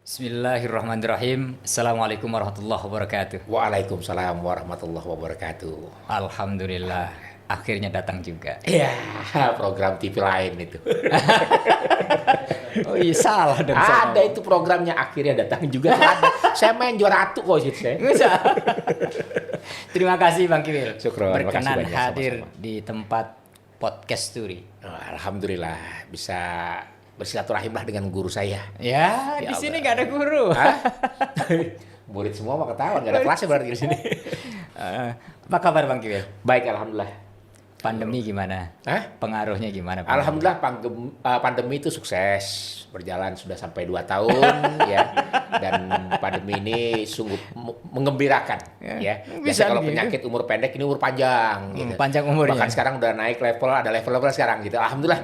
Bismillahirrahmanirrahim. Assalamualaikum warahmatullahi wabarakatuh. Waalaikumsalam warahmatullahi wabarakatuh. Alhamdulillah, akhirnya datang juga. Ya, program TV lain itu. Oh iya, salah dong. Ada itu programnya akhirnya datang juga tuh ada. Saya main juara atu kok situ saya. Terima kasih Bang Kiwil. Syukron, berkenan makasih banyak, hadir sama-sama. di tempat podcast Turi. Oh, Alhamdulillah bisa bersilaturahim lah dengan guru saya. Ya, Ya di sini Allah. nggak ada guru. Hah? Murid semua mah ketahuan, nggak ada kelasnya berarti di sini. Apa kabar Bang Kiwil? Baik, alhamdulillah. Pandemi gimana? Hah? Pengaruhnya gimana? Bang? Alhamdulillah pandemi itu sukses, berjalan sudah sampai 2 tahun ya. Dan pandemi ini sungguh mengembirakan ya. Bisa Biasanya kalau gitu. penyakit umur pendek ini umur panjang gitu. Panjang umurnya. Bahkan sekarang udah naik level, ada level-level sekarang gitu. Alhamdulillah.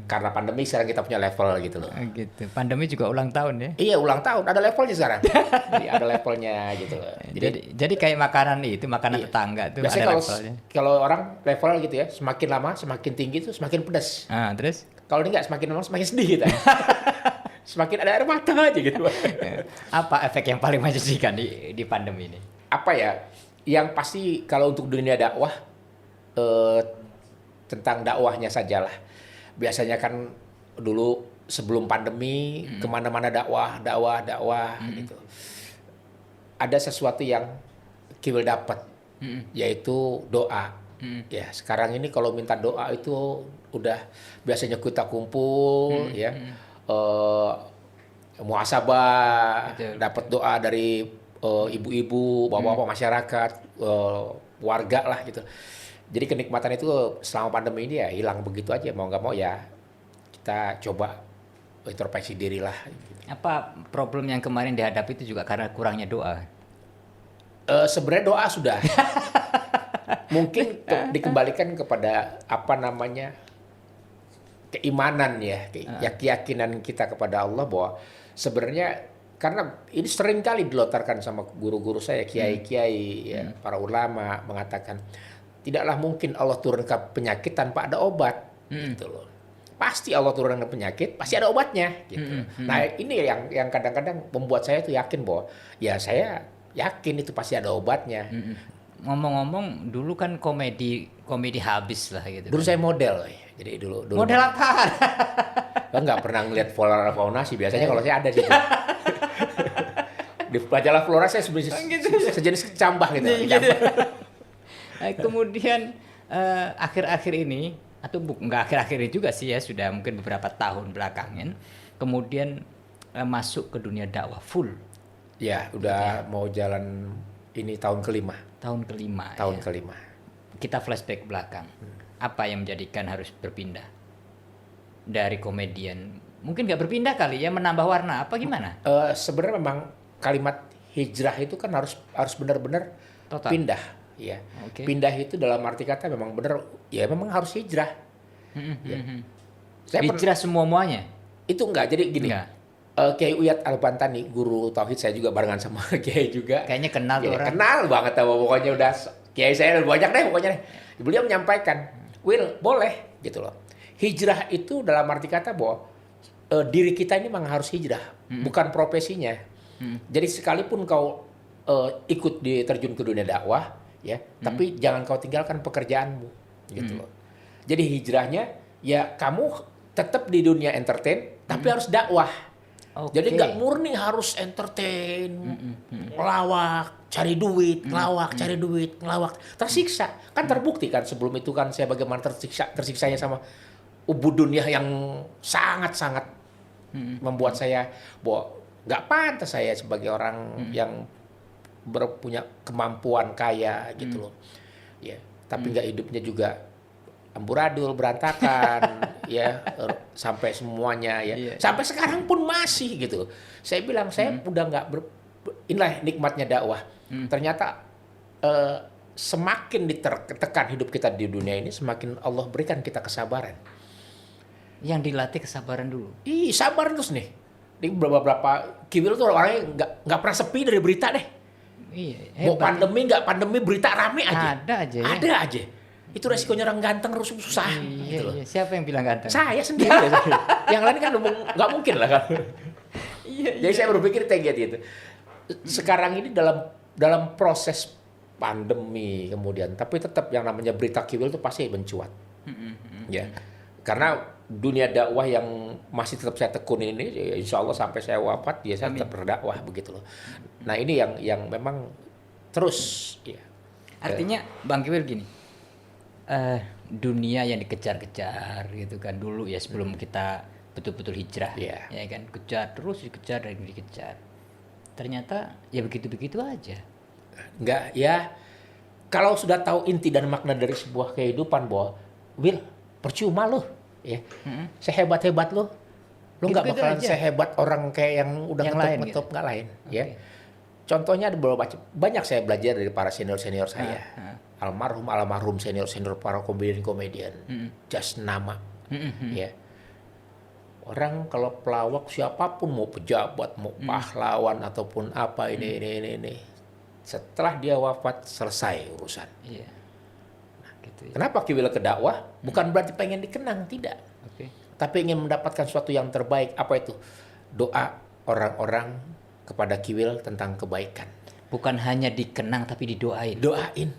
Karena pandemi sekarang kita punya level gitu loh. Gitu. Pandemi juga ulang tahun ya. Iya, ulang tahun ada levelnya sekarang. Jadi ada levelnya gitu loh. Jadi kayak makanan itu, makanan Iya. tetangga tuh Biasanya ada kalau levelnya. kalau orang level gitu ya, semakin lama semakin tinggi tuh semakin pedas. Ah, terus? Kalau ini nggak, semakin lama semakin sedih kita. Semakin ada air mata aja gitu. Apa efek yang paling menjadikan di pandemi ini? Apa ya? Yang pasti kalau untuk dunia dakwah tentang dakwahnya sajalah. Biasanya kan dulu sebelum pandemi kemana-mana dakwah gitu. Ada sesuatu yang Kiwil dapat, yaitu doa. Ya, sekarang ini kalau minta doa itu udah biasanya kita kumpul ya. Muhasabah, Betul. dapat doa dari ibu-ibu, bapak-bapak masyarakat, warga lah gitu. Jadi kenikmatan itu selama pandemi ini ya hilang begitu aja, mau nggak mau ya kita coba introspeksi diri lah. Apa problem yang kemarin dihadapi itu juga karena kurangnya doa? Sebenarnya doa sudah mungkin dikembalikan kepada apa namanya keimanan ya, keyakinan kita kepada Allah bahwa sebenarnya karena ini sering kali dilontarkan sama guru-guru saya, kiai-kiai, ya, para ulama mengatakan tidaklah mungkin Allah turunkan penyakit tanpa ada obat, gitu loh. Pasti Allah turunkan penyakit, pasti ada obatnya, gitu. Nah ini yang kadang-kadang membuat saya tuh yakin bahwa ya saya yakin itu pasti ada obatnya. Ngomong-ngomong, dulu kan komedi habis lah gitu. Dulu saya model, jadi dulu Model apaan? nggak pernah ngeliat Flora Fauna sih, biasanya kalau saya ada sih. Di majalah Flora saya sejenis cambah gitu. Kemudian akhir-akhir ini atau nggak akhir-akhir ini juga sih ya, sudah mungkin beberapa tahun belakangan kemudian masuk ke dunia dakwah full. Ya, udah mau jalan ini tahun kelima. Tahun kelima. Tahun Ya. kelima. Kita flashback belakang. Apa yang menjadikan harus berpindah dari komedian? Mungkin nggak berpindah kali ya, menambah warna apa gimana? Sebenarnya memang kalimat hijrah itu kan harus benar-benar Total. pindah, ya. Oke. Pindah itu dalam arti kata memang benar, ya memang harus hijrah. Ya. Saya Hijrah semua-muanya? itu enggak, jadi gini. Enggak. Kiai Uyat Al-Bantani, guru tauhid saya juga barengan sama Kiai juga. Kayaknya kenal tuh Ya, orang. kenal banget sama pokoknya udah Kiai saya banyak deh pokoknya deh. Beliau menyampaikan, "Will, boleh," gitu loh. Hijrah itu dalam arti kata bahwa diri kita ini memang harus hijrah, bukan profesinya. Jadi sekalipun kau ikut terjun ke dunia dakwah, ya, tapi jangan kau tinggalkan pekerjaanmu, gitu loh. Jadi hijrahnya ya kamu tetap di dunia entertain, tapi harus dakwah. Oke. Jadi nggak murni harus entertain, ngelawak, cari duit, ngelawak, cari duit, ngelawak, tersiksa. Kan terbukti kan sebelum itu kan saya bagaimana tersiksanya sama ubudun ya yang sangat-sangat membuat saya bahwa nggak pantas saya sebagai orang yang punya kemampuan kaya gitu loh. Ya, tapi nggak hidupnya juga amburadul, berantakan, ya, sampai semuanya ya. Iya. Sampai sekarang pun masih gitu. Saya bilang saya udah nggak inilah nikmatnya dakwah. Ternyata semakin ditekan hidup kita di dunia ini, semakin Allah berikan kita kesabaran. Yang dilatih kesabaran dulu. Ih, sabar terus nih. Di beberapa Kiwil tuh orangnya nggak pernah sepi dari berita deh. Iya, Mau hebat. pandemi nggak pandemi berita rame aja. Ada aja ya. Ada aja. Itu resikonya orang ganteng harus susah. Iya, gitu loh. iya. Siapa yang bilang ganteng? Saya sendiri. Yang lain kan nggak mungkin lah kan. Jadi saya berpikir kayak gitu. Sekarang ini dalam proses pandemi kemudian, tapi tetap yang namanya berita kiwil itu pasti mencuat. Ya, karena dunia dakwah yang masih tetap saya tekuni ini, ya insya Allah sampai saya wafat, ya saya tetap berdakwah begitu loh. Nah ini yang memang terus, ya. Artinya Bang Kiwil gini, dunia yang dikejar-kejar gitu kan dulu ya sebelum kita betul-betul hijrah, Iya. ya kan, dikejar dan dikejar. Ternyata ya begitu-begitu aja. Enggak, ya kalau sudah tahu inti dan makna dari sebuah kehidupan, Will, percuma loh, ya. Sehebat-hebat lo nggak Gitu-gitu bakalan aja. sehebat orang kayak yang udah Yang lain ngetop gitu. nggak lain, ya. Oke. Contohnya ada beberapa banyak saya belajar dari para senior saya, almarhum senior para komedian, just nama, ya. Orang kalau pelawak siapapun, mau pejabat, mau pahlawan ataupun apa ini. Setelah dia wafat selesai urusan. Iya. Nah, gitu ya. Kenapa Kiwil ke dakwah? Bukan berarti pengen dikenang, tidak. Oke. Tapi ingin mendapatkan sesuatu yang terbaik. Apa itu? Doa orang-orang kepada Kiwil tentang kebaikan. Bukan hanya dikenang tapi didoain. Doain.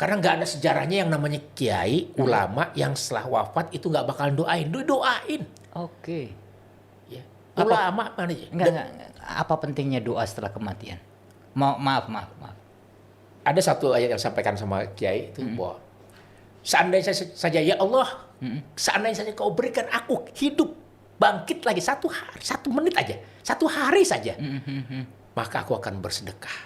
Karena nggak ada sejarahnya yang namanya kiai, ulama yang setelah wafat itu nggak bakalan doain. Doain. Oke. Ya. Apa? Ulama mana aja. Enggak. Apa pentingnya doa setelah kematian? Maaf. Ada satu ayat yang disampaikan sama kiai itu bahwa seandainya saja ya Allah, seandainya saja kau berikan aku hidup bangkit lagi 1 hari, 1 menit aja, 1 hari saja, maka aku akan bersedekah.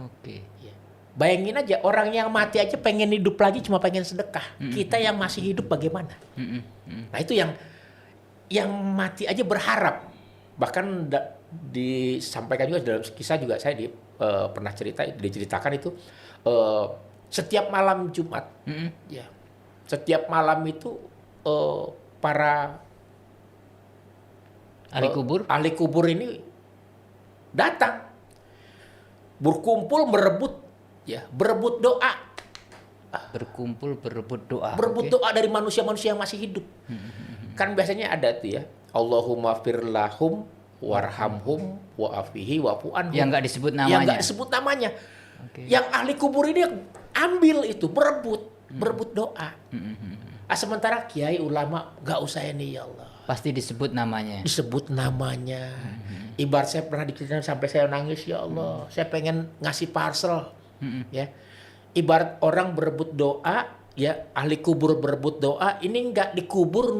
Oke. Ya. Bayangin aja orang yang mati aja pengen hidup lagi cuma pengen sedekah. Kita yang masih hidup bagaimana? Nah itu yang mati aja berharap. Bahkan disampaikan juga dalam kisah juga saya pernah diceritakan itu setiap malam Jumat, ya, setiap malam itu para ahli kubur ini datang berkumpul berebut doa. Berkumpul berebut doa. Berebut doa dari manusia-manusia yang masih hidup. Kan biasanya ada tuh ya, Allahumma firlahum warhamhum wa'afihi wa'fu anhum. Yang nggak disebut namanya. Yang nggak disebut namanya. Oke. Yang ahli kubur ini ambil itu, berebut doa. Sementara kiai ulama nggak usah ini, ya Allah. Pasti disebut namanya. Disebut namanya. Ibarat saya pernah diceritain sampai saya nangis, ya Allah. Saya pengen ngasih parcel. Ya. Ibarat orang berebut doa, ya ahli kubur berebut doa, ini nggak dikubur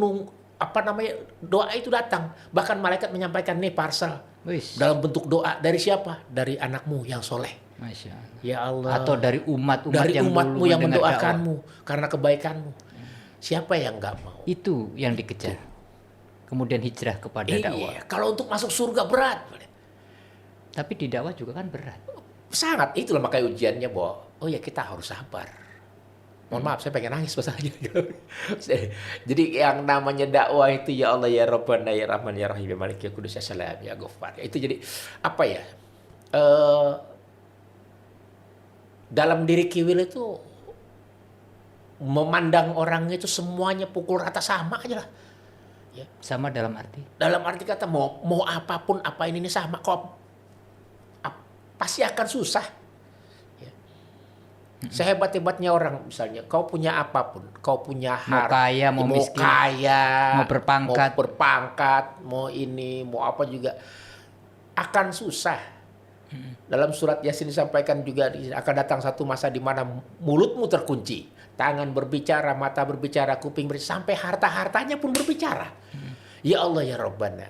doa itu datang. Bahkan malaikat menyampaikan nih parcel dalam bentuk doa dari siapa? Dari anakmu yang soleh. Masya Allah. Ya Allah. Atau dari umatmu yang mendoakanmu karena kebaikanmu. Siapa yang nggak mau? Itu yang dikejar. Kemudian hijrah kepada dakwah. Iya, kalau untuk masuk surga berat. Tapi di dakwah juga kan berat. Sangat, itulah makanya ujiannya bahwa oh ya kita harus sabar. Mohon maaf, saya pengen nangis masalahnya. Jadi yang namanya dakwah itu ya Allah ya Rabbana ya Rahman ya Rahim ya Malik ya Kudus ya Salam ya Ghaffar. Itu jadi apa ya? Dalam diri Kiwil itu memandang orang itu semuanya pukul rata sama aja lah. Ya. Sama dalam arti? Dalam arti kata mau apapun apa ini sama kok pasti akan susah. Sehebat-hebatnya orang misalnya, kau punya apapun, kau punya harta, mau kaya, mau miskin, mau berpangkat, mau ini, mau apa juga akan susah. Dalam surat Yasin disampaikan juga akan datang satu masa di mana mulutmu terkunci, tangan berbicara, mata berbicara, kuping berbicara, sampai harta-hartanya pun berbicara. Ya Allah ya Rabbana.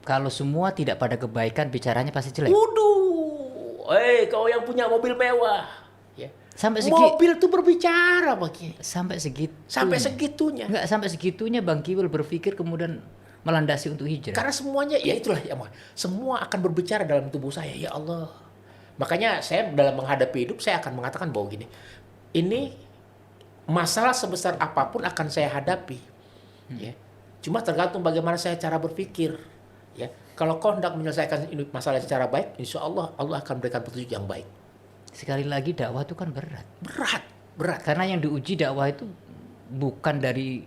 Kalau semua tidak pada kebaikan, bicaranya pasti jelek. Waduh, kau yang punya mobil mewah. Sampai mobil tuh berbicara bagi. Sampai segitunya. Enggak sampai segitunya Bang Kiwil berpikir kemudian melandasi untuk hijrah. Karena semuanya ya itulah ya, semua akan berbicara dalam tubuh saya, ya Allah. Makanya saya dalam menghadapi hidup saya akan mengatakan bahwa gini, ini masalah sebesar apapun akan saya hadapi. Ya. Cuma tergantung bagaimana saya cara berpikir. Ya. Kalau kau hendak menyelesaikan masalah secara baik, insya Allah Allah akan berikan petunjuk yang baik. Sekali lagi dakwah itu kan berat. Berat. Karena yang diuji dakwah itu bukan dari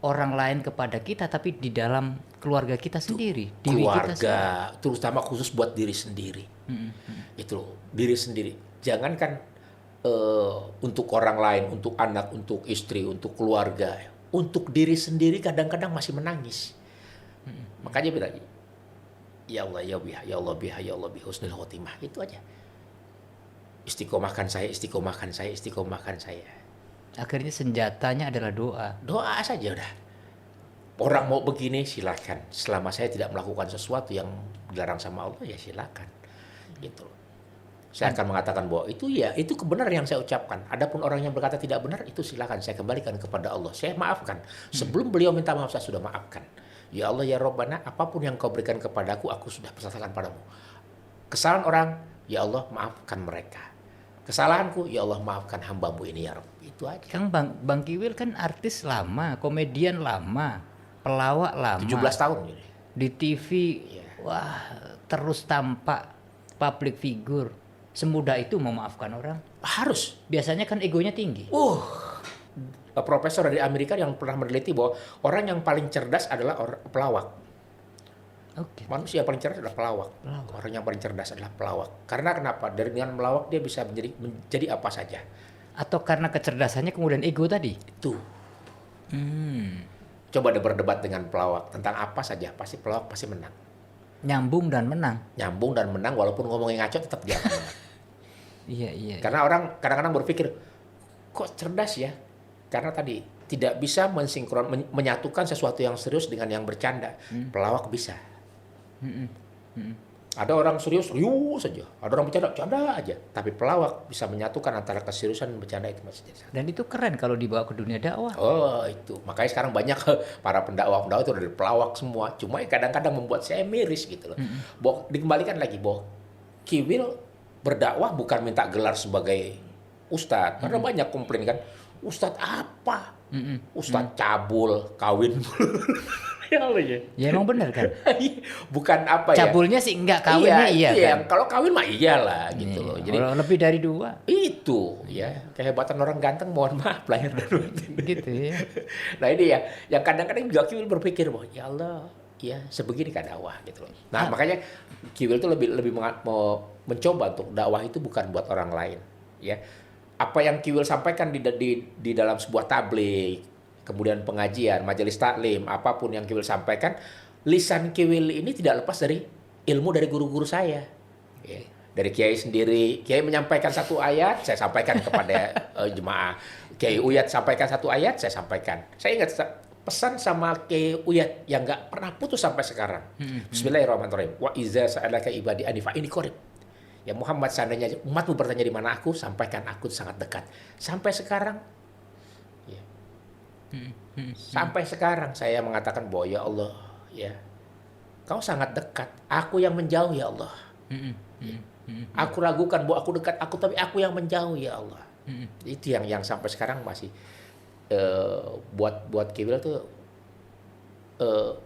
orang lain kepada kita, tapi di dalam keluarga kita sendiri, diri kita sendiri. Keluarga, terutama khusus buat diri sendiri. Itu loh, diri sendiri. Jangankan untuk orang lain, untuk anak, untuk istri, untuk keluarga, untuk diri sendiri kadang-kadang masih menangis. Makanya bilang, ya Allah, ya biha, ya Allah biha, ya Allah biha, husnul khotimah. Itu aja. Istiqomahkan saya, istiqomahkan saya, istiqomahkan saya. Akhirnya senjatanya adalah doa. Doa saja udah. Orang mau begini silakan. Selama saya tidak melakukan sesuatu yang dilarang sama Allah, ya silakan. Gitu. Saya akan mengatakan bahwa itu ya, itu kebenaran yang saya ucapkan. Adapun orang yang berkata tidak benar, itu silakan saya kembalikan kepada Allah. Saya maafkan. Sebelum beliau minta maaf, saya sudah maafkan. Ya Allah, ya Rabbana, apapun yang kau berikan kepadaku, aku sudah persatakan padamu. Kesalahan orang, ya Allah, maafkan mereka. Kesalahanku, ya Allah, maafkan hambamu ini, ya Rabb. Itu aja. Kang Bang Kiwil kan artis lama, komedian lama, pelawak lama. 17 tahun ini. Di TV, wah, terus tampak public figure. Semudah itu memaafkan orang. Harus. Biasanya kan egonya tinggi. Profesor dari Amerika yang pernah meneliti bahwa orang yang paling cerdas adalah pelawak. Oke. Manusia yang paling cerdas adalah pelawak. Orang yang paling cerdas adalah pelawak. Karena kenapa? Dengan melawak dia bisa menjadi apa saja. Atau karena kecerdasannya kemudian ego tadi? Itu. Coba berdebat dengan pelawak tentang apa saja, pasti pelawak pasti menang. Nyambung dan menang. Nyambung dan menang, walaupun ngomongnya ngaco tetap dia menang. Iya. Karena orang kadang-kadang berpikir, kok cerdas ya? Karena tadi tidak bisa menyatukan sesuatu yang serius dengan yang bercanda. Pelawak bisa. Ada orang serius saja. Ada orang bercanda aja. Tapi pelawak bisa menyatukan antara keseriusan dan bercanda, itu masih jadi. Dan itu keren kalau dibawa ke dunia dakwah. Oh itu. Makanya sekarang banyak para pendakwah itu dari pelawak semua. Cuma kadang-kadang membuat saya miris gitu loh. Dikembalikan lagi bahwa Kiwil berdakwah bukan minta gelar sebagai ustadz. Karena banyak komplain kan. Ustadz apa? Ustadz cabul, kawin. Ya Allah ya. Ya emang benar kan? Bukan apa ya. Cabulnya sih enggak, kawinnya iya kan? Kalau kawin mah iyalah gitu loh. Jadi lebih dari 2. itu ya, kehebatan orang ganteng, mohon maaf lahir dan batin. Gitu ya. Nah ini ya, yang kadang-kadang juga Kiwil berpikir bahwa ya Allah, ya sebegini kan dakwah gitu loh. Nah makanya Kiwil itu lebih mau mencoba untuk dakwah itu bukan buat orang lain, ya. Apa yang Kiwil sampaikan di dalam sebuah tabligh, kemudian pengajian, majelis taklim, apapun yang Kiwil sampaikan, lisan Kiwil ini tidak lepas dari ilmu dari guru-guru saya. Ya. Dari Kiai sendiri, Kiai menyampaikan satu ayat, saya sampaikan kepada jemaah. Kiai Uyat sampaikan satu ayat, saya sampaikan. Saya ingat pesan sama Kiai Uyat yang nggak pernah putus sampai sekarang. Bismillahirrahmanirrahim. Wa iza sa'alaka ibadi anni fa inni qarib. Ya Muhammad, seandainya umatmu bertanya di mana aku, sampaikan aku sangat dekat. Sampai sekarang, ya. Sampai sekarang saya mengatakan bahwa ya Allah, ya, kau sangat dekat. Aku yang menjauh ya Allah. Aku ragukan bahwa aku dekat, tapi aku yang menjauh ya Allah. Itu yang sampai sekarang masih buat Kiwil tuh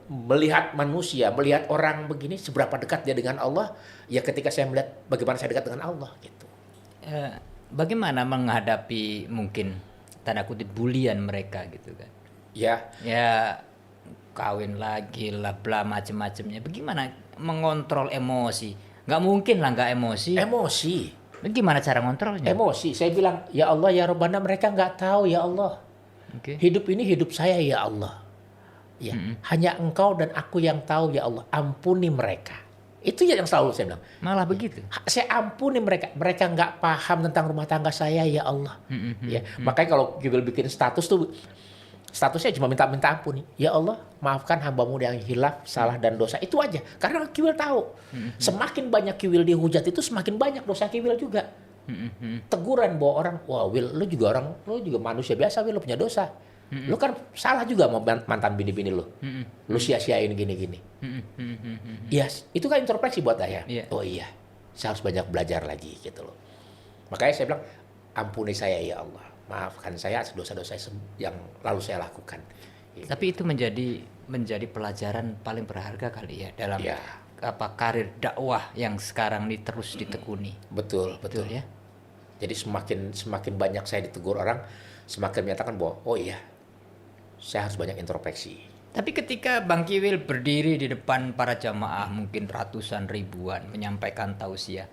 melihat manusia, melihat orang begini seberapa dekat dia dengan Allah, ya ketika saya melihat bagaimana saya dekat dengan Allah gitu. Bagaimana menghadapi mungkin tanda kutip bulian mereka gitu kan? Ya kawin lagi lah, bla macem-macemnya. Bagaimana mengontrol emosi? Nggak mungkin lah nggak emosi. Emosi. Gimana cara ngontrolnya? Emosi. Saya bilang, ya Allah, ya Rabbana, mereka nggak tahu ya Allah. Okay. Hidup ini hidup saya ya Allah. Ya, hanya Engkau dan aku yang tahu ya Allah. Ampuni mereka. Itu yang selalu saya bilang. Malah begitu. Saya ampuni mereka. Mereka nggak paham tentang rumah tangga saya ya Allah. Ya, makanya kalau Kiwil bikin status tuh, statusnya cuma minta ampun. Ya Allah, maafkan hambamu yang hilaf, salah dan dosa. Itu aja. Karena Kiwil tahu. Semakin banyak Kiwil dihujat itu semakin banyak dosa Kiwil juga. Teguran bahwa orang, wah Wil, lu juga manusia biasa, Wil, lu punya dosa. Lu kan salah juga sama mantan bini-bini lu. Lu sia-siain gini-gini. Yes, itu kan introspeksi buat saya. Oh iya, saya harus banyak belajar lagi gitu loh. Makanya saya bilang, ampuni saya ya Allah. Maafkan saya atas dosa-dosa yang lalu saya lakukan. Tapi itu menjadi pelajaran paling berharga kali ya dalam karir dakwah yang sekarang ini terus ditekuni. Betul ya. Jadi semakin banyak saya ditegur orang, semakin menyatakan bahwa oh iya, saya harus banyak introspeksi. Tapi ketika Bang Kiwil berdiri di depan para jamaah mungkin ratusan ribuan menyampaikan tausiah,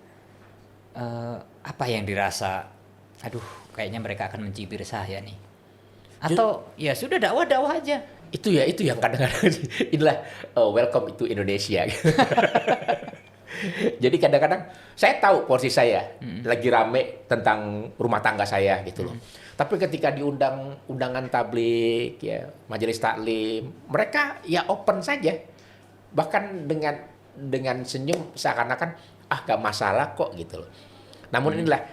apa yang dirasa? Aduh, kayaknya mereka akan mencibir saya nih. Atau ya sudah dakwah aja. Itu yang kadang-kadang inilah welcome to Indonesia. Jadi kadang-kadang saya tahu porsi saya lagi rame tentang rumah tangga saya gitu loh. Tapi ketika diundang undangan tablik ya, majelis taklim, mereka ya open saja. Bahkan dengan senyum seakan-akan gak masalah kok gitu loh. Namun inilah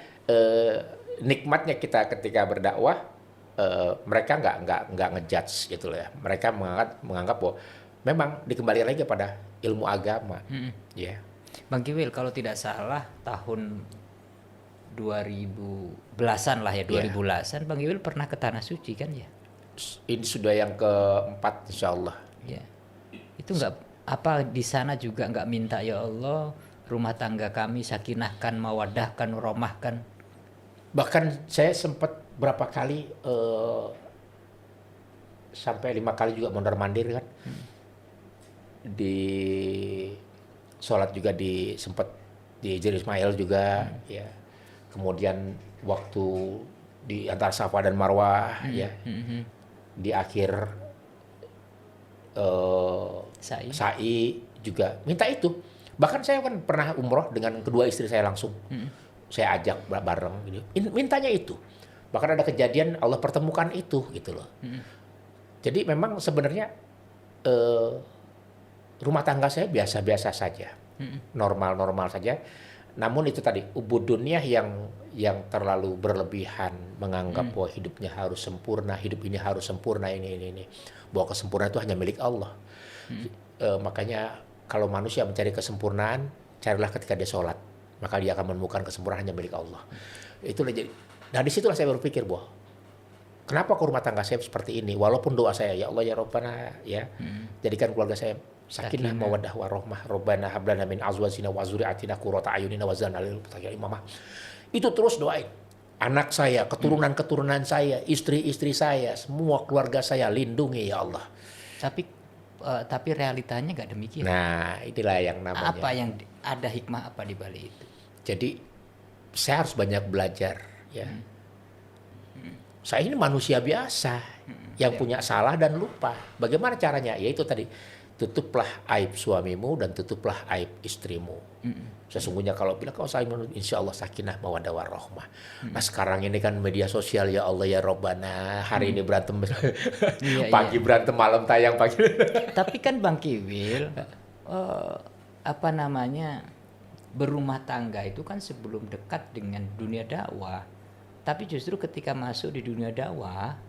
nikmatnya kita ketika berdakwah, mereka nggak ngejudge gitu loh ya. Mereka menganggap bahwa memang dikembalikan lagi pada ilmu agama. Ya. Bang Kiwil, kalau tidak salah tahun 2010-an lah ya, 2010-an Bang Kiwil pernah ke Tanah Suci kan ya? Ini sudah yang keempat insya Allah. Ya. Itu apa di sana juga nggak minta ya Allah rumah tangga kami sakinahkan, mawadahkan, romahkan? Bahkan saya sempat berapa kali sampai 5 kali juga mondar-mandir kan. Di sholat juga sempat di Hijri Ismail juga ya. Kemudian waktu di antara Safa dan Marwah ya. Di akhir sa'i juga minta itu. Bahkan saya kan pernah umroh dengan kedua istri saya langsung. Saya ajak bareng gitu. Mintanya itu. Bahkan ada kejadian Allah pertemukan itu gitu loh. Jadi memang sebenarnya rumah tangga saya biasa-biasa saja. Normal-normal saja. Namun itu tadi ubudunnya yang terlalu berlebihan, menganggap bahwa hidupnya harus sempurna, hidup ini harus sempurna, ini. Bahwa kesempurnaan itu hanya milik Allah. Makanya kalau manusia mencari kesempurnaan, carilah ketika dia sholat. Maka dia akan menemukan kesempurnaan hanya milik Allah. Itulah jadi. Nah disitulah saya berpikir bahwa kenapa ke rumah tangga saya seperti ini? Walaupun doa saya, ya Allah ya Rabbana, ya jadikan keluarga saya sakinah mawaddah warahmah, Rabbana hablana min azwajina wa zurriyyatina qurrata a'yunina waj'alna lil muttaqina imama. Itu terus doain. Anak saya, keturunan-keturunan saya, istri-istri saya, semua keluarga saya lindungi ya Allah. Tapi realitanya nggak demikian. Nah, inilah yang namanya. Ada hikmah apa di balik itu? Jadi saya harus banyak belajar ya. Saya ini manusia biasa yang punya salah dan lupa. Bagaimana caranya? Ya itu tadi, tutuplah aib suamimu dan tutuplah aib istrimu. Sesungguhnya kalau bilang kau saling insya Allah sakinah mawaddah warahmah. Nah sekarang ini kan media sosial ya Allah ya Rabbana, hari ini berantem pagi berantem malam tayang pagi. Tapi kan Bang Kiwil berumah tangga itu kan sebelum dekat dengan dunia dakwah. Tapi justru ketika masuk di dunia dakwah,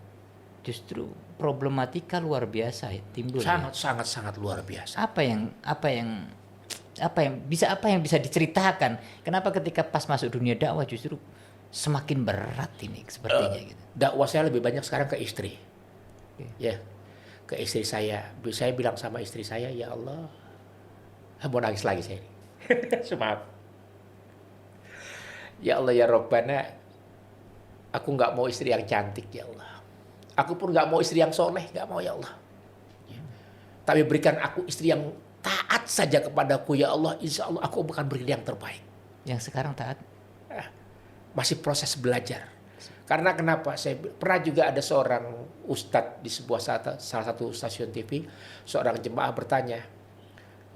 justru problematika luar biasa timbul. Sangat luar biasa. Apa yang bisa diceritakan? Kenapa ketika pas masuk dunia dakwah justru semakin berat ini sepertinya gitu? Dakwah saya lebih banyak sekarang ke istri. Ya. Ke istri saya. Saya bilang sama istri saya, ya Allah, mau nangis lagi saya ini. Maaf. Ya Allah ya Rabbana, aku nggak mau istri yang cantik ya Allah. Aku pun nggak mau istri yang soleh, nggak mau ya Allah. Ya. Tapi berikan aku istri yang taat saja kepadaku ya Allah. Insya Allah aku akan beri yang terbaik. Yang sekarang taat? Masih proses belajar. Karena kenapa? Saya pernah juga ada seorang ustadz di salah satu stasiun TV, seorang jemaah bertanya,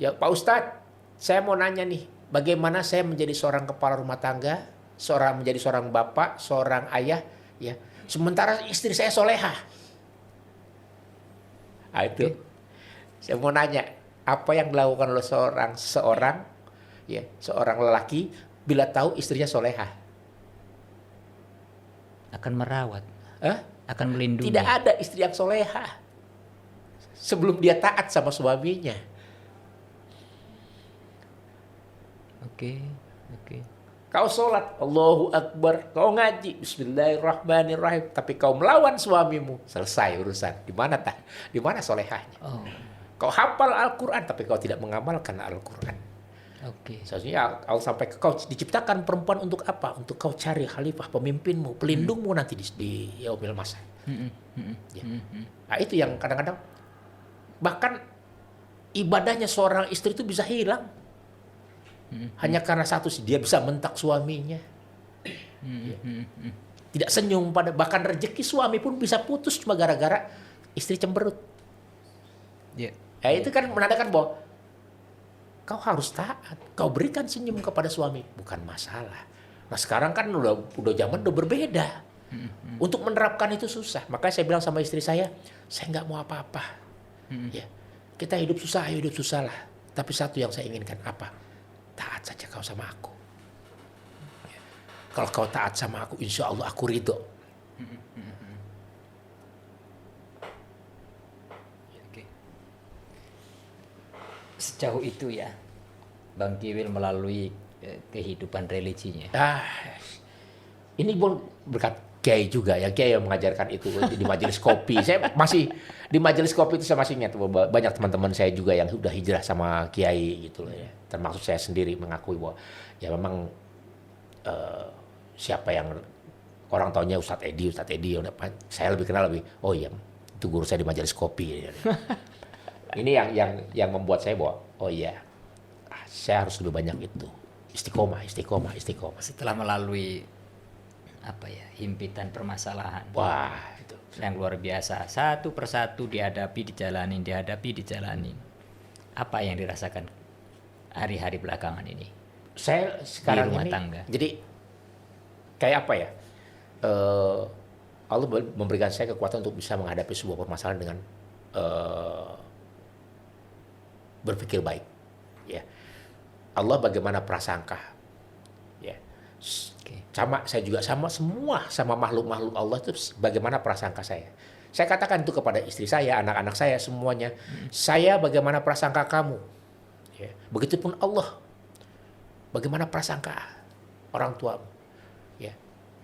ya Pak Ustadz, saya mau nanya nih, bagaimana saya menjadi seorang kepala rumah tangga, menjadi seorang bapak, seorang ayah, ya. Sementara istri saya solehah. Nah, itu. Saya mau nanya, apa yang dilakukan oleh seorang lelaki bila tahu istrinya solehah? Akan merawat. Akan melindungi. Tidak ada istri yang solehah sebelum dia taat sama suaminya. Oke. Kau sholat, Allahu Akbar, kau ngaji, Bismillahirrahmanirrahim, tapi kau melawan suamimu, selesai urusan. Di mana solehahnya? Kau hafal Al-Quran, tapi kau tidak mengamalkan Al-Quran. Seharusnya Allah sampai kau diciptakan perempuan untuk apa? Untuk kau cari khalifah, pemimpinmu, pelindungmu nanti di yaumil masa. Ya. Nah, itu yang kadang-kadang Bahkan ibadahnya seorang istri itu bisa hilang. Hanya karena satu sih, dia bisa mentak suaminya. Ya. Tidak senyum bahkan rezeki suami pun bisa putus cuma gara-gara istri cemberut. Itu kan menandakan bahwa kau harus taat, kau berikan senyum kepada suami, bukan masalah. Nah sekarang kan udah zaman udah berbeda. Untuk menerapkan itu susah. Makanya saya bilang sama istri saya nggak mau apa-apa. Ya, kita hidup susah, ayo hidup susah lah. Tapi satu yang saya inginkan apa? Taat saja kau sama aku. Ya. Kalau kau taat sama aku, insya Allah aku ridho. Sejauh itu ya, Bang Kiwil melalui kehidupan religinya. Ini pun berkat Kiai juga ya, Kiai yang mengajarkan itu di majelis kopi. Saya masih di majelis kopi itu saya masih ingat banyak teman-teman saya juga yang sudah hijrah sama Kiai gitu loh ya. Termasuk saya sendiri mengakui bahwa ya memang siapa yang orang taunya Ustadz Edi, saya lebih kenal oh iya itu guru saya di majelis kopi. Ini yang membuat saya bahwa oh iya saya harus lebih banyak itu istiqomah. Setelah melalui himpitan permasalahan. Wah, itu yang luar biasa. Satu persatu dihadapi, dijalanin. Apa yang dirasakan hari-hari belakangan ini? Saya sekarang di rumah ini, tangga. Jadi kayak apa ya? Allah memberikan saya kekuatan untuk bisa menghadapi sebuah permasalahan dengan berpikir baik. Ya, Allah bagaimana prasangka? Ya, saya juga sama makhluk-makhluk Allah itu bagaimana prasangka saya. Saya katakan itu kepada istri saya, anak-anak saya semuanya. Saya bagaimana prasangka kamu? Ya, begitupun Allah. Bagaimana prasangka orang tuamu? Ya,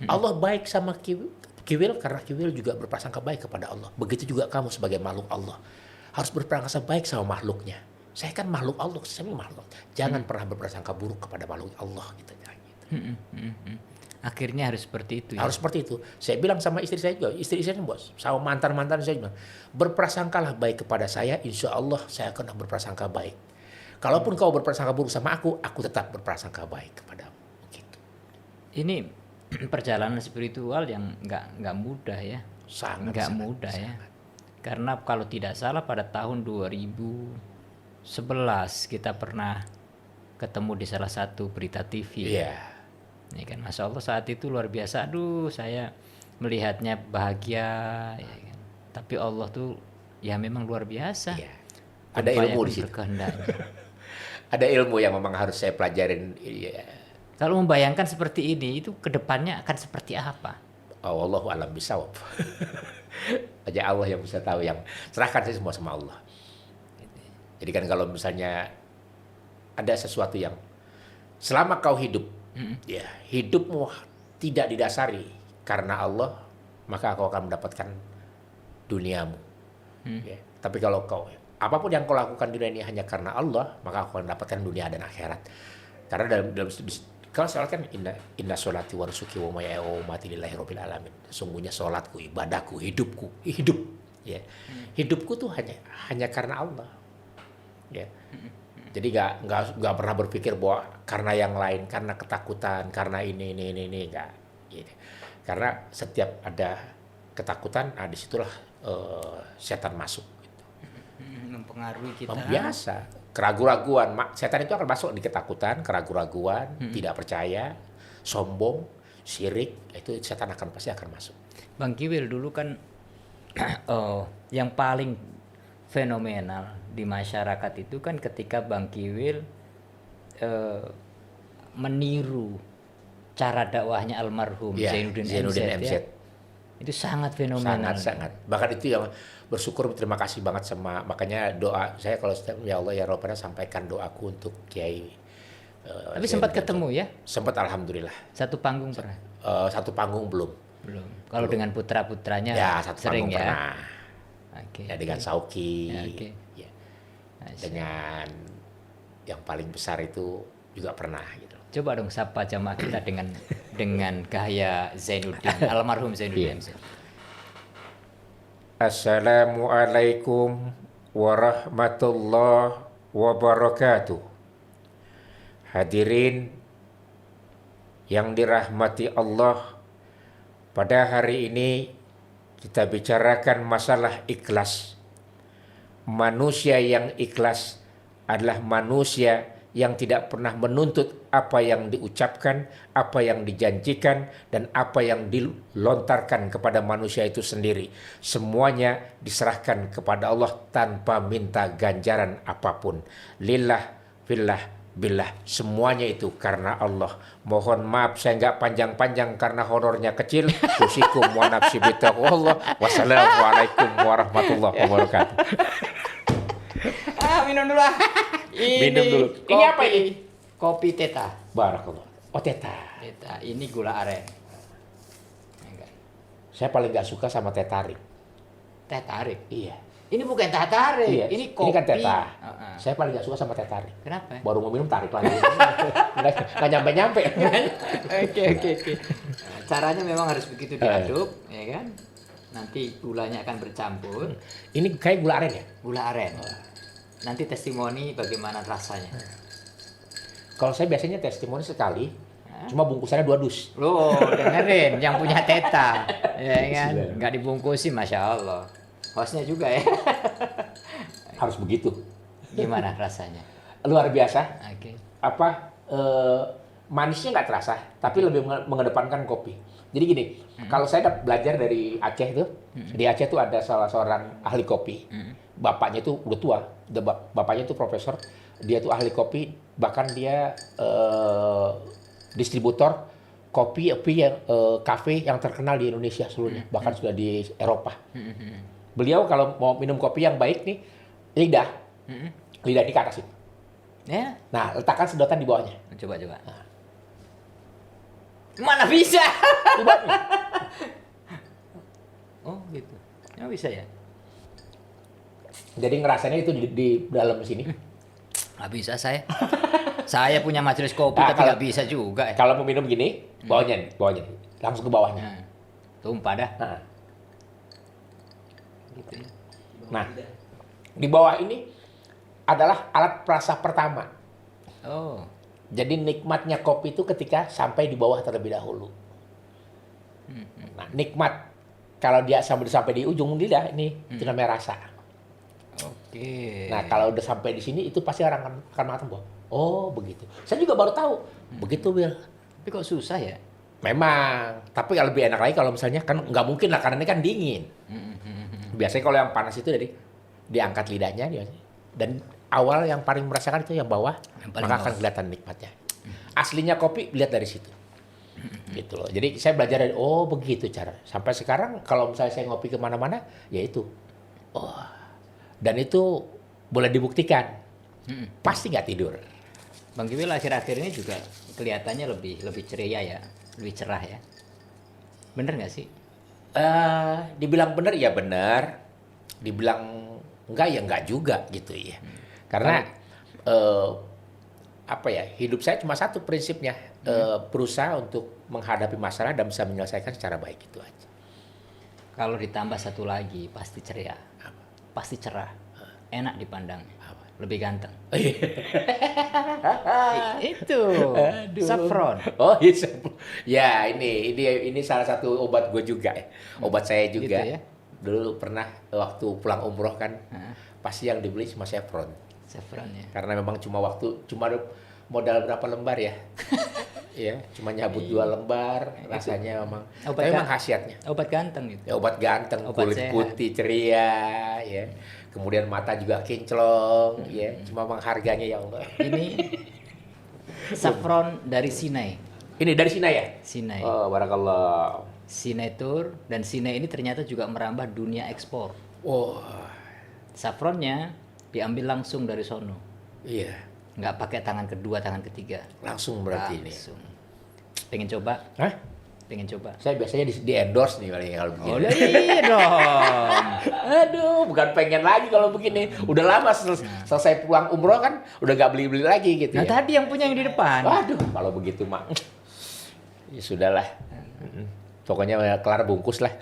Allah baik sama Kiwil karena Kiwil juga berprasangka baik kepada Allah. Begitu juga kamu sebagai makhluk Allah harus berprasangka baik sama makhluknya. Saya kan makhluk Allah, saya makhluk. Jangan pernah berprasangka buruk kepada makhluk Allah gitu. Akhirnya harus seperti itu. Harus seperti itu. Saya bilang sama istri saya juga, istri saya bos, sama mantan saya bilang, berprasangkalah baik kepada saya, insya Allah saya akan berprasangka baik. Kalaupun kau berprasangka buruk sama aku tetap berprasangka baik kepadamu. Gitu. Ini perjalanan spiritual yang nggak mudah ya. Sangat mudah ya. Karena kalau tidak salah pada tahun 2011 kita pernah ketemu di salah satu berita TV. Iya. Ini kan Masya Allah saat itu luar biasa. Aduh saya melihatnya bahagia. Ya kan. Tapi Allah tuh ya memang luar biasa. Iya. Ada ilmu di situ. Ada ilmu yang memang harus saya pelajarin. Iya. Kalau membayangkan seperti ini, itu kedepannya akan seperti apa? Wallahu a'lam bishawab. Aja Allah yang bisa tahu, yang serahkan saya semua sama Allah. Jadi kan kalau misalnya ada sesuatu yang selama kau hidup, ya hidupmu tidak didasari karena Allah, maka kau akan mendapatkan duniamu. Ya. Tapi kalau apapun yang kau lakukan di dunia ini hanya karena Allah, maka kau akan mendapatkan dunia dan akhirat. Karena dalam kalau sholat kan inna sholati wa nusuki wa mahyaya wa mamati lillahi rabbil alamin. Sesungguhnya sholatku, ibadahku, hidup. Ya. Hidupku tuh hanya karena Allah. Ya. Jadi nggak pernah berpikir bahwa karena yang lain, karena ketakutan, karena ini nggak. Gitu. Karena setiap ada ketakutan, disitulah setan masuk. Gitu. Mempengaruhi kita. Biasa. Keraguan-raguan, setan itu akan masuk di ketakutan, keraguan-raguan, tidak percaya, sombong, syirik, itu setan pasti akan masuk. Bang Kiwil dulu kan yang paling fenomenal di masyarakat itu kan ketika Bang Kiwil meniru cara dakwahnya almarhum Zainuddin MZ. Ya. Itu sangat fenomenal. Sangat. Bahkan itu yang bersyukur, terima kasih banget sama, makanya doa saya kalau ya Allah ya Rabbana sampaikan doaku untuk Kiai. Tapi sempat ketemu ya? Sempat, alhamdulillah. Satu panggung pernah? Satu panggung belum. Kalau dengan putra-putranya ya, satu sering panggung ya? Pernah. Ya dengan Sauki. Ya. Dengan yang paling besar itu juga pernah gitu. Coba dong sapa jamaah kita dengan gaya Zainuddin, almarhum Zainuddin. Assalamualaikum warahmatullahi wabarakatuh. Hadirin yang dirahmati Allah, pada hari ini kita bicarakan masalah ikhlas. Manusia yang ikhlas adalah manusia yang tidak pernah menuntut apa yang diucapkan, apa yang dijanjikan, dan apa yang dilontarkan kepada manusia itu sendiri. Semuanya diserahkan kepada Allah tanpa minta ganjaran apapun. Lillah, fillah, billah. Semuanya itu karena Allah. Mohon maaf saya nggak panjang-panjang karena honornya kecil. Usikum wa nafsi bitaqwallah. Wassalamualaikum warahmatullahi wabarakatuh. Minum dulu ah. Minum dulu. Kopi, ini apa ini? Kopi Teta. Barakallah. Oh Teta. Teta. Ini gula aren. Saya paling nggak suka sama teh tarik. Teh tarik? Iya. Ini bukan teh tarik. Iya. Ini kopi. Ini kan Teta. Saya paling nggak suka sama teh tarik. Kenapa? Baru mau minum tarik lagi. Nggak nyampe-nyampe. Oke. Caranya memang harus begitu diaduk, ya kan? Nanti gulanya akan bercampur. Ini kayak gula aren ya? Gula aren. Nanti testimoni bagaimana rasanya. Kalau saya biasanya testimoni sekali, cuma bungkusannya 2 dus. Loh, dengerin yang punya Teta, ya kan? Nggak dibungkusin, Masya Allah. Hostnya juga ya. Harus begitu. Gimana rasanya? Luar biasa. Oke. Manisnya nggak terasa, tapi lebih mengedepankan kopi. Jadi gini, kalau saya belajar dari Aceh itu, di Aceh itu ada salah seorang ahli kopi. Bapaknya itu udah tua, bapaknya itu profesor, dia tuh ahli kopi, bahkan dia distributor kopi yang kafe yang terkenal di Indonesia seluruhnya, bahkan sudah di Eropa. Beliau kalau mau minum kopi yang baik nih, lidah ini ke atas itu. Ya. Nah, letakkan sedotan di bawahnya. Coba. Nah. Mana bisa? Oh gitu. Ya bisa ya. Jadi ngerasanya itu di dalam sini. Nggak bisa saya. Saya punya majelis kopi tapi nggak bisa juga. Kalau mau minum gini, bawahnya, langsung ke bawahnya. Tumpah dah. Gitu. Nah, di bawah ini adalah alat perasa pertama. Oh. Jadi nikmatnya kopi itu ketika sampai di bawah terlebih dahulu. Nah, nikmat kalau dia sampai di ujung lidah ini itu namanya rasa. Oke. Nah, kalau udah sampai di sini itu pasti orang akan mengatakan bahwa oh begitu. Saya juga baru tahu. Begitu, Will. Tapi kok susah ya? Memang, tapi lebih enak lagi kalau misalnya kan nggak mungkin lah karena ini kan dingin. Biasanya kalau yang panas itu dari diangkat lidahnya dan awal yang paling merasakan itu yang bawah, maka akan kelihatan nikmatnya. Aslinya kopi lihat dari situ. Gitu loh. Jadi saya belajar dari begitu cara. Sampai sekarang kalau misalnya saya ngopi kemana-mana, ya itu. Dan itu boleh dibuktikan. Pasti nggak tidur. Bang Kiwil akhir-akhir ini juga kelihatannya lebih ceria ya, lebih cerah ya. Bener nggak sih? Dibilang bener ya bener. Dibilang enggak ya enggak juga gitu ya. Karena hidup saya cuma satu prinsipnya, berusaha untuk menghadapi masalah dan bisa menyelesaikan secara baik, itu aja. Kalau ditambah satu lagi pasti ceria, pasti cerah, enak dipandang, lebih ganteng. Itu saffron. Oh iya, ya ini salah satu obat gue juga, obat saya juga. Gitu ya? Dulu pernah waktu pulang umroh kan, pasti yang dibeli cuma saffron. Saffron ya. Karena memang cuma modal berapa lembar ya? Ya, cuma nyabut 2 lembar, rasanya memang. Memang khasiatnya. Obat ganteng gitu. Ya, obat ganteng, kulit sehat. Putih ceria, ya. Kemudian mata juga kinclong, ya. Cuma memang harganya ya Allah. Ini saffron dari Sinai. Ini dari Sinai ya? Sinai. Oh, barakallah. Sinai Tour, dan Sinai ini ternyata juga merambah dunia ekspor. Saffronnya diambil langsung dari sono. Iya. Nggak pakai tangan kedua, tangan ketiga. Langsung berarti langsung. Ini. Pengen coba? Hah? Pengen coba. Saya biasanya di endorse nih kalau begini. Oh iya dong. Aduh, bukan pengen lagi kalau begini. Udah lama selesai pulang umroh kan, udah nggak beli-beli lagi gitu. Nah ya. Tadi yang punya yang di depan. Waduh, kalau begitu mak. Ya sudahlah. Pokoknya kelar bungkus lah.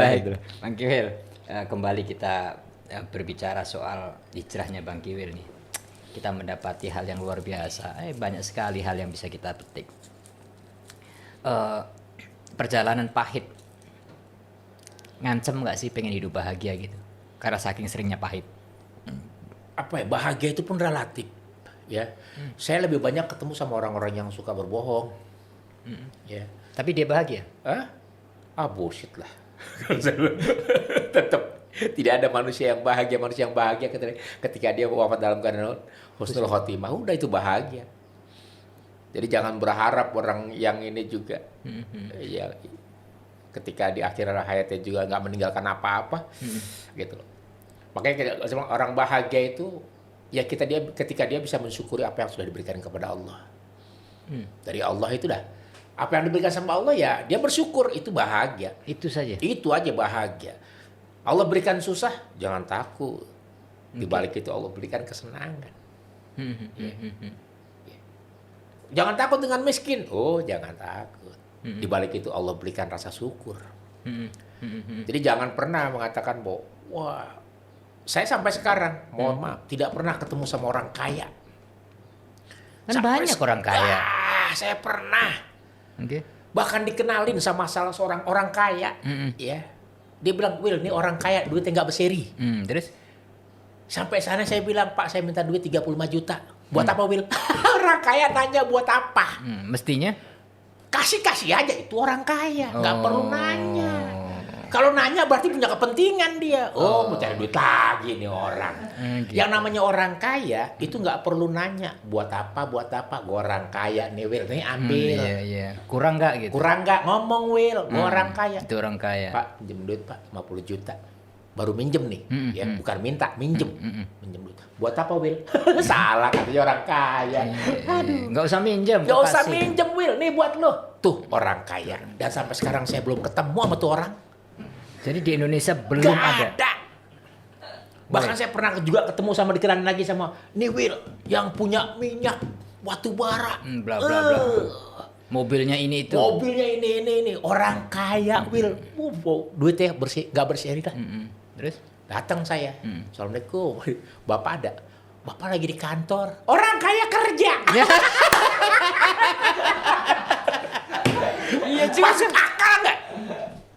Baik, Bang Kiwil, kembali kita berbicara soal hijrahnya Bang Kiwil nih. Kita mendapati hal yang luar biasa. Banyak sekali hal yang bisa kita petik. Perjalanan pahit. Ngancem nggak sih pengen hidup bahagia gitu? Karena saking seringnya pahit. Apa ya, bahagia itu pun relatif. Ya, saya lebih banyak ketemu sama orang-orang yang suka berbohong. Ya. Tapi dia bahagia? Bullshit lah. Tetap tidak ada manusia yang bahagia ketika dia wafat dalam keadaan husnul khotimah. Udah itu bahagia. Jadi jangan berharap orang yang ini juga ya ketika di akhir hayatnya juga nggak meninggalkan apa-apa gitu loh. Makanya orang bahagia itu ya ketika dia bisa mensyukuri apa yang sudah diberikan kepada Allah. Dari Allah itu dah. Apa yang diberikan sama Allah ya dia bersyukur, itu bahagia. Itu saja. Itu aja bahagia. Allah berikan susah, jangan takut. Di balik itu Allah berikan kesenangan. Jangan takut dengan miskin. Jangan takut. Di balik itu Allah berikan rasa syukur. Jadi jangan pernah mengatakan bahwa wah, saya sampai sekarang mohon maaf tidak pernah ketemu sama orang kaya. Kan banyak orang kaya. Saya pernah. Okay. Bahkan dikenalin sama salah seorang orang kaya, ya. Dia bilang, "Wil, ini orang kaya, duitnya nggak berseri." Terus? Sampai sana saya bilang, "Pak, saya minta duit 35 juta. Buat apa, Wil?" Orang kaya nanya buat apa? Mestinya? Kasih aja, itu orang kaya, nggak perlu nanya. Kalau nanya berarti punya kepentingan dia. Mau cari duit lagi nih orang. Gitu. Yang namanya orang kaya itu nggak perlu nanya buat apa. Gue orang kaya nih, Wil, nih ambil. Iya. Kurang nggak gitu? Kurang nggak, ngomong, Wil, gue orang kaya. Itu orang kaya. Pak, pinjam duit, Pak, 50 juta. Baru minjem nih, ya bukan minta, minjem. Minjem duit. Buat apa, Wil? Salah katanya orang kaya. Aduh. Nggak usah minjem. Nggak usah minjem, Wil, nih buat lo. Tuh orang kaya. Dan sampai sekarang saya belum ketemu sama tuh orang. Jadi di Indonesia belum ada. Bahkan saya pernah juga ketemu sama dikenalin lagi sama nih, Wil, yang punya minyak batu bara. Bla bla bla. Mobilnya ini itu. Mobilnya ini orang kaya, Wil. Duitnya nggak berseri lah. Terus datang saya. Assalamualaikum. Bapak ada? Bapak lagi di kantor. Orang kaya kerja. Iya juga. Masuk akal nggak?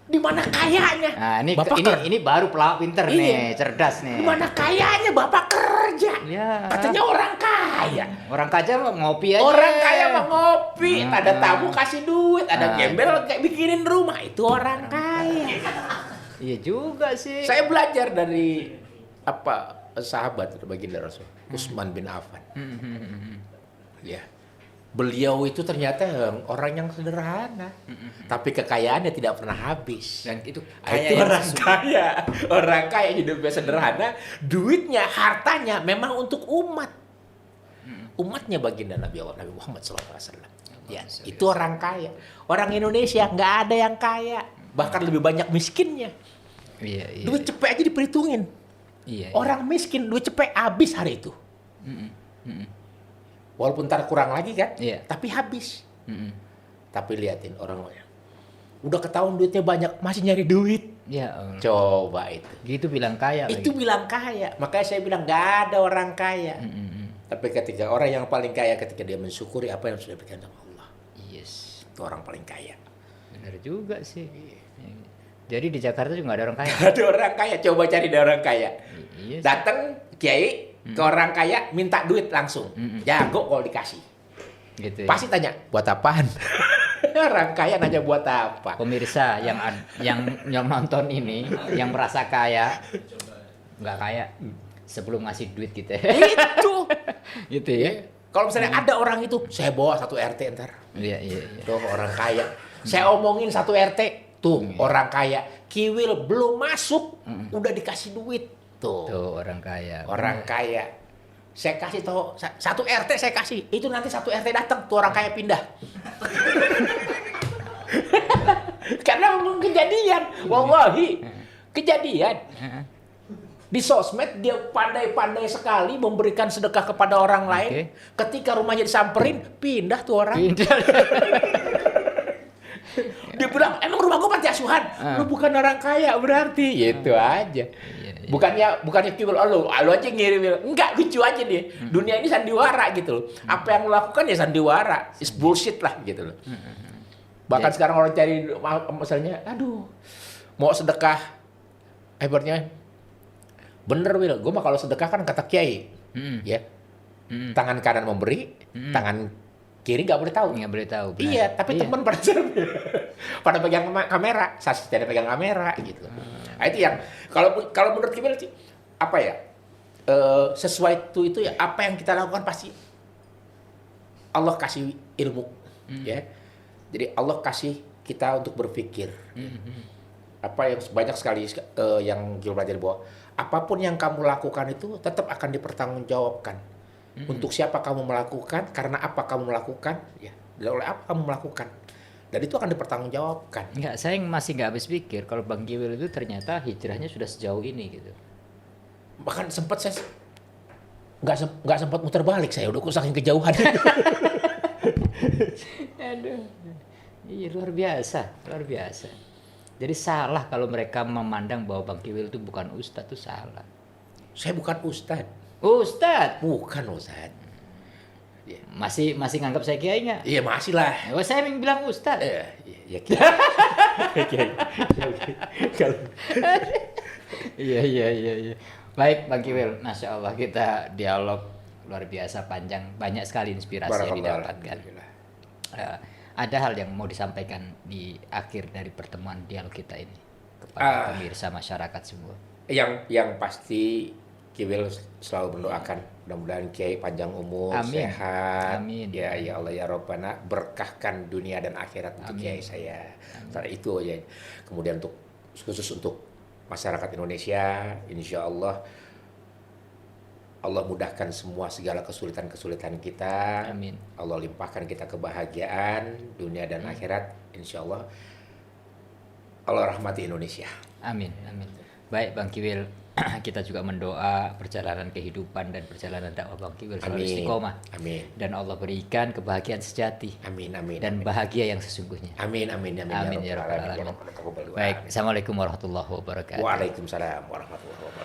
Di mana kayanya? Nah, ini baru pelawak pinter nih, cerdas nih. Di mana kayanya Bapak kerja? Ya. Katanya orang kaya. Orang kaya mah ngopi aja. Orang kaya mah ngopi, ada tamu kasih duit, ada gembel kayak bikinin rumah, itu orang kaya. Iya juga sih. Saya belajar dari sahabat baginda Rasul, Utsman bin Affan. Ya. Beliau itu ternyata orang yang sederhana, tapi kekayaannya tidak pernah habis. Dan itu orang kaya hidupnya sederhana, duitnya, hartanya memang untuk umat. Umatnya baginda Nabi Muhammad SAW. Ya, itu orang kaya. Orang Indonesia nggak ada yang kaya, bahkan lebih banyak miskinnya. Iya. Duit cepet aja diperhitungin. Iya. Orang miskin duit cepet habis hari itu. Walaupun ntar kurang lagi kan, tapi habis. Tapi liatin orang lain. Udah ketahuan duitnya banyak, masih nyari duit. Ya, coba itu. Gitu bilang kaya. Itu lagi. Bilang kaya. Makanya saya bilang gak ada orang kaya. Tapi ketika orang yang paling kaya ketika dia mensyukuri apa yang sudah diberikan sama Allah. Yes. Itu orang paling kaya. Benar juga sih. Jadi di Jakarta juga gak ada orang kaya. Gak ada orang kaya. Coba cari orang kaya. Yes. Datang kiai. Ke orang kaya minta duit langsung, jago kalau dikasih. Gitu. Pasti tanya buat apaan? Orang kaya nanya buat apa? Pemirsa yang nonton ini, yang merasa kaya, nggak kaya, sebelum ngasih duit gitu. Itu, gitu ya. Kalau misalnya ada orang itu, saya bawa satu RT ntar. Iya. Tuh orang kaya. Saya omongin satu RT, tuh orang kaya. Kiwil belum masuk, udah dikasih duit. Tuh orang kaya. Orang kaya. Saya kasih tahu satu RT saya kasih. Itu nanti satu RT datang tuh orang kaya pindah. Karena memang kejadian. Wallahi. Kejadian. Di sosmed dia pandai-pandai sekali memberikan sedekah kepada orang lain. Ketika rumahnya disamperin, pindah tuh orang. Dia bilang, emang rumah gua panti asuhan? Lu bukan orang kaya berarti. Gitu aja. Bukannya Kiwil, lu aja ngirim. Enggak, lucu aja dia. Dunia ini sandiwara gitu loh. Apa yang lu lakukan ya sandiwara. It's bullshit lah gitu loh. Bahkan sekarang orang cari misalnya, aduh, mau sedekah, hebatnya, bener Wil, gue mah kalau sedekah kan kata kiai, ya, tangan kanan memberi, tangan kiri nggak boleh tahu. Nggak boleh tahu. Benar. Iya, tapi teman pada pegang kamera, saksi tidak pegang kamera gitu. Nah, itu yang kalau menurut Kiwil apa ya, sesuai itu ya, apa yang kita lakukan pasti Allah kasih ilmu, ya. Jadi Allah kasih kita untuk berpikir. Apa yang banyak sekali yang Gil pelajari bahwa apapun yang kamu lakukan itu tetap akan dipertanggungjawabkan. Untuk siapa kamu melakukan, karena apa kamu melakukan, ya, oleh apa kamu melakukan. Dan itu akan dipertanggungjawabkan. Enggak, saya masih nggak habis pikir kalau Bang Kiwil itu ternyata hijrahnya sudah sejauh ini gitu. Bahkan sempat saya nggak sempat muter balik, saya udah saking kejauhan. Aduh. Iya, luar biasa. Jadi salah kalau mereka memandang bahwa Bang Kiwil itu bukan ustadz, itu salah. Saya bukan ustadz. Ustadz? Bukan ustadz. Ya. Masih nganggap saya kiai nggak? Iya masih lah. Oh, saya yang bilang ustadz. Iya kiai. Iya. Baik Bang Kiwil, Masya Allah kita dialog luar biasa panjang, banyak sekali inspirasi yang didapatkan. Ada hal yang mau disampaikan di akhir dari pertemuan dialog kita ini kepada pemirsa masyarakat semua? Yang pasti Kiwil selalu mendoakan mudah-mudahan Kiai panjang umur, sehat. Amin. Ya Allah ya Rabbana, berkahkan dunia dan akhirat untuk Kiai saya. Setelah itu ya. Kemudian khusus untuk masyarakat Indonesia, insya Allah mudahkan semua segala kesulitan-kesulitan kita. Amin. Allah limpahkan kita kebahagiaan dunia dan akhirat. Insya Allah Allah rahmati Indonesia. Amin. Baik Bang Kiwil, kita juga mendoa perjalanan kehidupan dan perjalanan dakwah Bang Kiwil selalu istiqomah. Amin. Dan Allah berikan kebahagiaan sejati. Amin. Dan bahagia yang sesungguhnya. Amin ya Baik, Assalamualaikum warahmatullahi wabarakatuh. Waalaikumsalam warahmatullahi wabarakatuh.